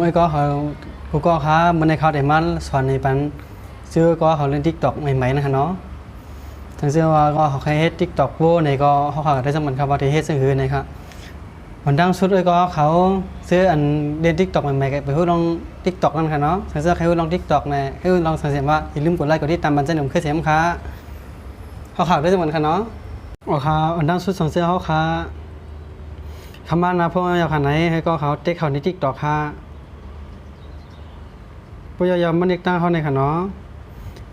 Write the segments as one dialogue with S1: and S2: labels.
S1: ไอ้ก็เขากูก็ค้ามันในเขาได้มันสอนในปันชื่อก็เขาเล่น TikTok ใหม่ๆนะคะเนาะทั้งเชื่อว่าก็เขาเคยเฮ็ด TikTok โว้ในก็เขาได้สมันครับว่าที่เฮ็ดซึ่งคือนะครับวันดังสุดเลยก็เขาซื้ออันเล่น TikTok ใหม่ๆไปพูดลง TikTok นั่นค่ะเนาะทั้งเชื่อใครพูดลง TikTok เนี่ยให้ลองสังเกตว่าอย่าลืมกดไลค์กดติดตามบันเทิงคือเสียมค้าเขาได้สมันค่ะเนาะว่าเขาวันดังสุดสังเชื่อเขาค้าคำบ้านนะพวกยาวขนาดไหนให้ก็เขาเต็กเขาใน TikTok ค่ะพวกยาวมันเด็กตั้งเขาในค่ะเนาะ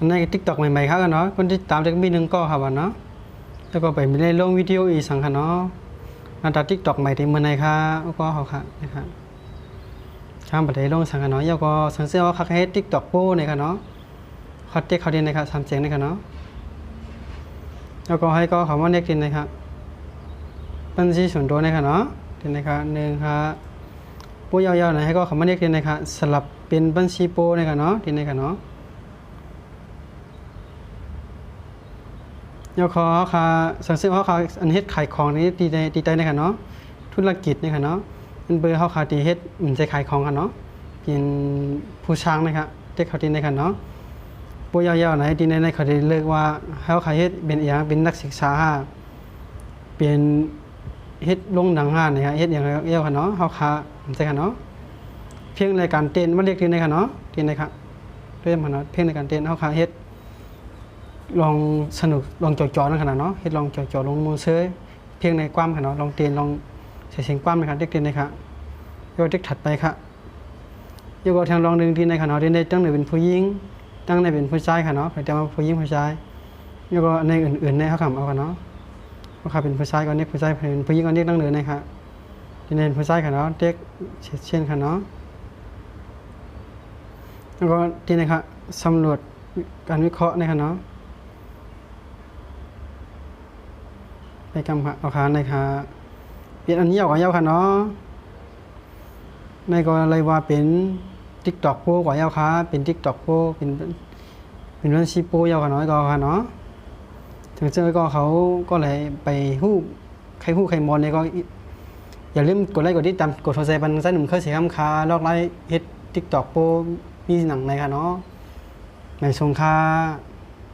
S1: ใน TikTok ใหม่ๆครับเนาะคนที่ตามเด็กมีนึงก็ครับเนาะแล้วก็ไปมีในลงวิดีโออีสังค่ะเนาะหน้าตา TikTok ใหม่ที่เมื่อไหร่ค่ะก็เขาค่ะนะครับข้ามไปได้ลงสังค่ะเนาะยาวก็สังเกตว่าเขาให้ TikTok โป้ในค่ะเนาะเขาเต็กเขาเรียนในค่ะ3เสียงในค่ะเนาะแล้วก็ให้ก็เขาว่าเน็กเรียนในค่ะบัญชีส่วนตัวในค่ะเนาะเรียนในค่ะ1ค่ะโป้ยาวๆหน่อยให้ก็เขามาเน็กเรียนในค่ะสลับเป็นบัญชีโป้ในค่ะเนาะเรียนในค่ะเนาะยกขอค่ะสังเกตว่าเขาอันเฮ็ดขายของนี้ตีใจในค่ะเนาะธุรกิจในค่ะเนาะมันเบอร์เขาขาตีเฮ็ดเหมือนใจขายของค่ะเนาะเป็นผู้ช้างนะครับเด็กเขาตีในค่ะเนาะโปยาวๆไหนตีในเขาได้เลิกว่าเขาขายเฮ็ดเป็นอย่างเป็นนักศึกษาเป็นเฮ็ดลงหนังงานนะครับเฮ็ดอย่างเดียวค่ะเนาะเขาขาเหมือนใจค่ะเนาะเพียงในการเต้นมันเรียกตีในค่ะเนาะตีในค่ะเริ่มค่ะเนาะเพียงในการเต้นเขาขาเฮ็ดลองสนุกลองจ่อๆนั่นขนาดเนาะเฮ็ดลองจ่อๆลงมือเซยเพียงในความขนาดลองเตียนลองใส่เสียงความนะครับเด็กเตียนนะครับโยเด็กถัดไปครับโยก็ทางลองดึงที่ในขนาดที่ในตั้งในเป็นผู้หญิงตั้งในเป็นผู้ชายค่ะเนาะใครจะมาผู้หญิงผู้ชายโยก็ในอื่นๆในเขาขำเอาค่ะเนาะเขาขาเป็นผู้ชายก็เด็กผู้ชายเป็นผู้หญิงก็เด็กตั้งเลยนะครับที่ในผู้ชายค่ะเนาะเด็กเช่นค่ะเนาะแล้วก็ที่ในครับสำรวจการวิเคราะห์ในค่ะเนาะไปกำค่ะเอาขาในค่ะเปลี่ยนอันนี้ออกยาวค่ะเนาะในก็เลยว่าเป็น TikTok โปกว่ายาวค่ะเป็น TikTok โปเป็นบัญชีโปยาวค่ะน้อยก็ค่ะเนาะถึงเจอก็เขาก็เลยไปฮู้ใครมอนในก็อย่าลืมกดไลค์กดติดตามกดโทรศัพท์บันไดหนุ่มเคยเสียคำคาลอกไลค์เฮ็ด TikTok โปมีหนังในค่ะเนาะในสงค่า